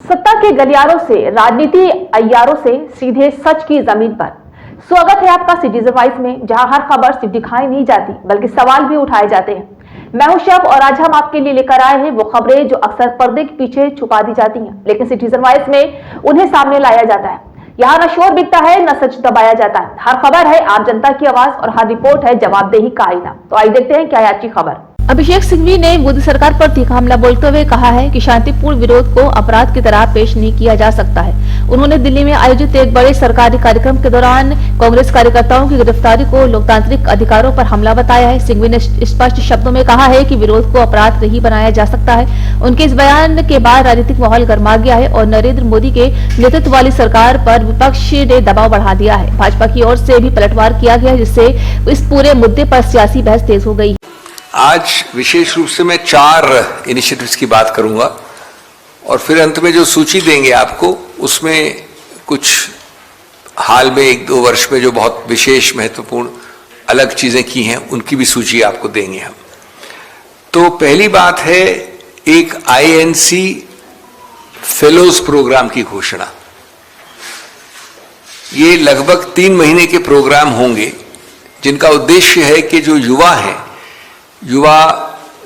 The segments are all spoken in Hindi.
सत्ता के गलियारों से, राजनीति अय्यारों से सीधे सच की जमीन पर। स्वागत है आपका सिटीजन वॉइस में, जहां हर खबर सिर्फ दिखाई नहीं जाती बल्कि सवाल भी उठाए जाते हैं। मैं हूं शब और आज हम आपके लिए लेकर आए हैं वो खबरें जो अक्सर पर्दे के पीछे छुपा दी जाती हैं, लेकिन सिटीजन वॉइस में उन्हें सामने लाया जाता है। यहाँ न शोर बिकता है, न सच दबाया जाता है। हर खबर है आम जनता की आवाज और हर रिपोर्ट है जवाबदेही का आईना। तो आइए देखते हैं क्या है आज की खबर। अभिषेक सिंघवी ने मोदी सरकार पर तीखा हमला बोलते हुए कहा है कि शांतिपूर्ण विरोध को अपराध की तरह पेश नहीं किया जा सकता है। उन्होंने दिल्ली में आयोजित एक बड़े सरकारी कार्यक्रम के दौरान कांग्रेस कार्यकर्ताओं की गिरफ्तारी को लोकतांत्रिक अधिकारों पर हमला बताया है। सिंघवी ने स्पष्ट शब्दों में कहा है कि विरोध को अपराध नहीं बनाया जा सकता है। उनके इस बयान के बाद राजनीतिक माहौल गर्मा गया है और नरेंद्र मोदी के नेतृत्व वाली सरकार पर विपक्ष ने दबाव बढ़ा दिया है। भाजपा की ओर से भी पलटवार किया गया, जिससे इस पूरे मुद्दे पर सियासी बहस तेज हो गई। आज विशेष रूप से मैं 4 इनिशिएटिव्स की बात करूंगा और फिर अंत में जो सूची देंगे आपको, उसमें कुछ हाल में 1-2 वर्ष में जो बहुत विशेष महत्वपूर्ण अलग चीजें की हैं उनकी भी सूची आपको देंगे हम। तो पहली बात है एक INC फेलोज प्रोग्राम की घोषणा। ये लगभग 3 महीने के प्रोग्राम होंगे जिनका उद्देश्य है कि जो युवा हैं, युवा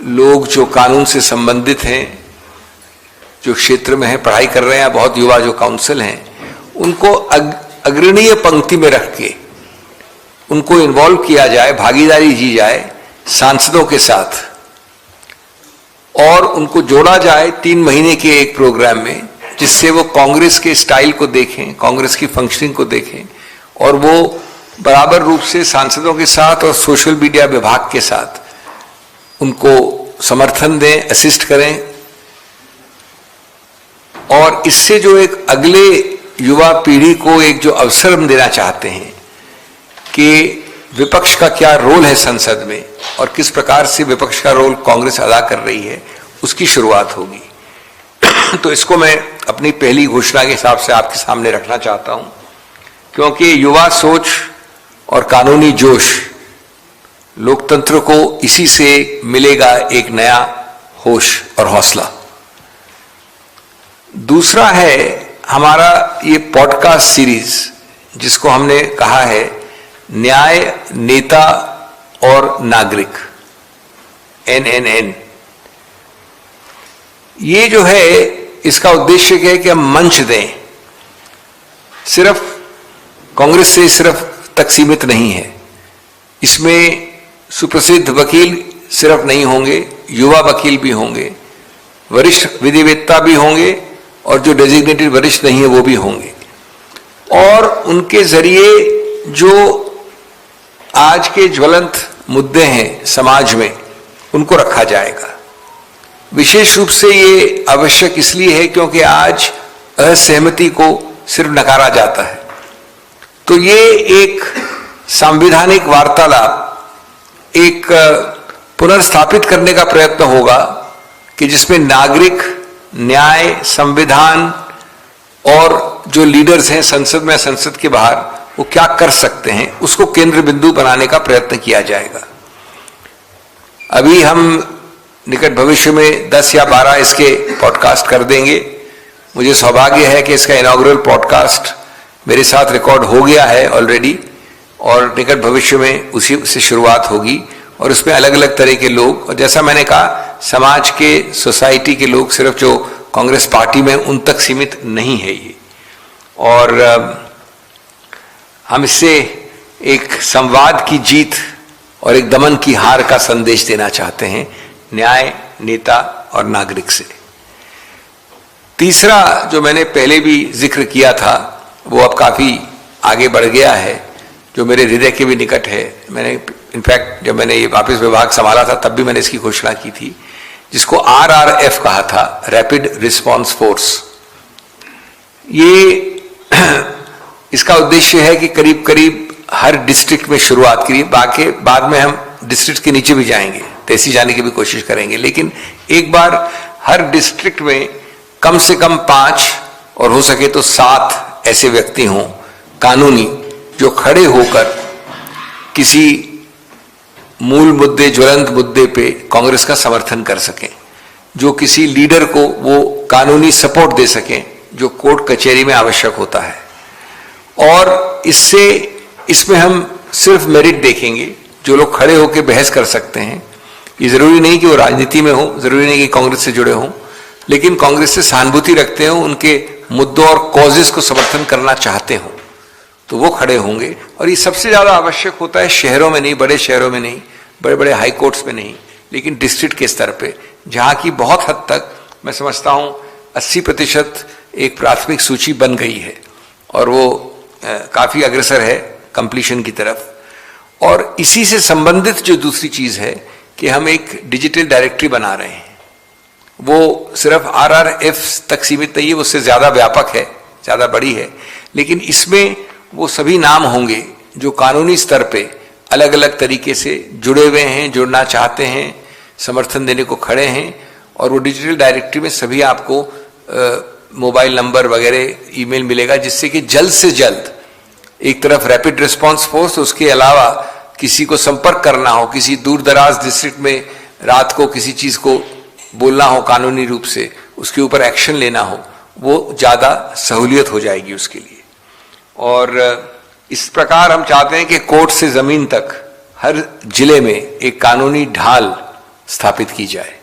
लोग जो कानून से संबंधित हैं, जो क्षेत्र में हैं, पढ़ाई कर रहे हैं, बहुत युवा जो काउंसिल हैं, उनको अग्रणीय पंक्ति में रख के उनको इन्वॉल्व किया जाए, भागीदारी की जाए सांसदों के साथ और उनको जोड़ा जाए 3 महीने के एक प्रोग्राम में, जिससे वो कांग्रेस के स्टाइल को देखें, कांग्रेस की फंक्शनिंग को देखें और वो बराबर रूप से सांसदों के साथ और सोशल मीडिया विभाग के साथ उनको समर्थन दें, असिस्ट करें। और इससे जो एक अगले युवा पीढ़ी को एक जो अवसर हम देना चाहते हैं कि विपक्ष का क्या रोल है संसद में और किस प्रकार से विपक्ष का रोल कांग्रेस अदा कर रही है, उसकी शुरुआत होगी। तो इसको मैं अपनी पहली घोषणा के हिसाब से आपके सामने रखना चाहता हूं, क्योंकि युवा सोच और कानूनी जोश, लोकतंत्र को इसी से मिलेगा एक नया होश और हौसला। दूसरा है हमारा ये पॉडकास्ट सीरीज, जिसको हमने कहा है न्याय, नेता और नागरिक, NNN। ये जो है इसका उद्देश्य क्या है कि हम मंच दें, सिर्फ कांग्रेस से सिर्फ तक सीमित नहीं है। इसमें सुप्रसिद्ध वकील सिर्फ नहीं होंगे, युवा वकील भी होंगे, वरिष्ठ विधिवेत्ता भी होंगे और जो डेजिग्नेटेड वरिष्ठ नहीं है वो भी होंगे। और उनके जरिए जो आज के ज्वलंत मुद्दे हैं समाज में, उनको रखा जाएगा। विशेष रूप से ये आवश्यक इसलिए है क्योंकि आज असहमति को सिर्फ नकारा जाता है। तो ये एक संवैधानिक वार्तालाप, एक पुनर्स्थापित करने का प्रयत्न होगा कि जिसमें नागरिक, न्याय, संविधान और जो लीडर्स हैं संसद में, संसद के बाहर, वो क्या कर सकते हैं, उसको केंद्र बिंदु बनाने का प्रयत्न किया जाएगा। अभी हम निकट भविष्य में 10 या 12 इसके पॉडकास्ट कर देंगे। मुझे सौभाग्य है कि इसका इनॉग्रल पॉडकास्ट मेरे साथ रिकॉर्ड हो गया है ऑलरेडी और निकट भविष्य में उसी से शुरुआत होगी और उसमें अलग अलग तरह के लोग, और जैसा मैंने कहा समाज के, सोसाइटी के लोग, सिर्फ जो कांग्रेस पार्टी में उन तक सीमित नहीं है ये। और हम इससे एक संवाद की जीत और एक दमन की हार का संदेश देना चाहते हैं, न्याय, नेता और नागरिक से। तीसरा जो मैंने पहले भी जिक्र किया था वो अब काफी आगे बढ़ गया है, जो मेरे हृदय के भी निकट है। मैंने इनफैक्ट जब मैंने ये वापस विभाग संभाला था तब भी मैंने इसकी घोषणा की थी, जिसको RRF कहा था, रैपिड रिस्पांस फोर्स। ये इसका उद्देश्य है कि करीब करीब हर डिस्ट्रिक्ट में शुरुआत करिए, बाकी बाद में हम डिस्ट्रिक्ट के नीचे भी जाएंगे, तहसील जाने की भी कोशिश करेंगे, लेकिन एक बार हर डिस्ट्रिक्ट में कम से कम 5 और हो सके तो 7 ऐसे व्यक्ति हों कानूनी, जो खड़े होकर किसी मूल मुद्दे, ज्वलंत मुद्दे पे कांग्रेस का समर्थन कर सकें, जो किसी लीडर को वो कानूनी सपोर्ट दे सकें जो कोर्ट कचहरी में आवश्यक होता है। और इसमें हम सिर्फ मेरिट देखेंगे, जो लोग खड़े होकर बहस कर सकते हैं। ये जरूरी नहीं कि वो राजनीति में हो, जरूरी नहीं कि कांग्रेस से जुड़े हों, लेकिन कांग्रेस से सहानुभूति रखते हो, उनके मुद्दों और कॉजेस को समर्थन करना चाहते हो, तो वो खड़े होंगे। और ये सबसे ज्यादा आवश्यक होता है शहरों में नहीं, बड़े शहरों में नहीं, बड़े बड़े हाई कोर्ट्स में नहीं, लेकिन डिस्ट्रिक्ट के स्तर पे, जहां की बहुत हद तक मैं समझता हूं 80% एक प्राथमिक सूची बन गई है और वो काफी अग्रसर है कंप्लीशन की तरफ। और इसी से संबंधित जो दूसरी चीज है कि हम एक डिजिटल डायरेक्टरी बना रहे हैं। वो सिर्फ RRF तक सीमित नहीं है, उससे ज्यादा व्यापक है, ज्यादा बड़ी है, लेकिन इसमें वो सभी नाम होंगे जो कानूनी स्तर पे अलग अलग तरीके से जुड़े हुए हैं, जुड़ना चाहते हैं, समर्थन देने को खड़े हैं। और वो डिजिटल डायरेक्टरी में सभी आपको मोबाइल नंबर वगैरह ईमेल मिलेगा, जिससे कि जल्द से जल्द एक तरफ रैपिड रिस्पांस फोर्स, उसके अलावा किसी को संपर्क करना हो, किसी दूर दराज डिस्ट्रिक्ट में रात को किसी चीज को बोलना हो कानूनी रूप से, उसके ऊपर एक्शन लेना हो, वो ज्यादा सहूलियत हो जाएगी उसके लिए। और इस प्रकार हम चाहते हैं कि कोर्ट से जमीन तक हर जिले में एक कानूनी ढाल स्थापित की जाए।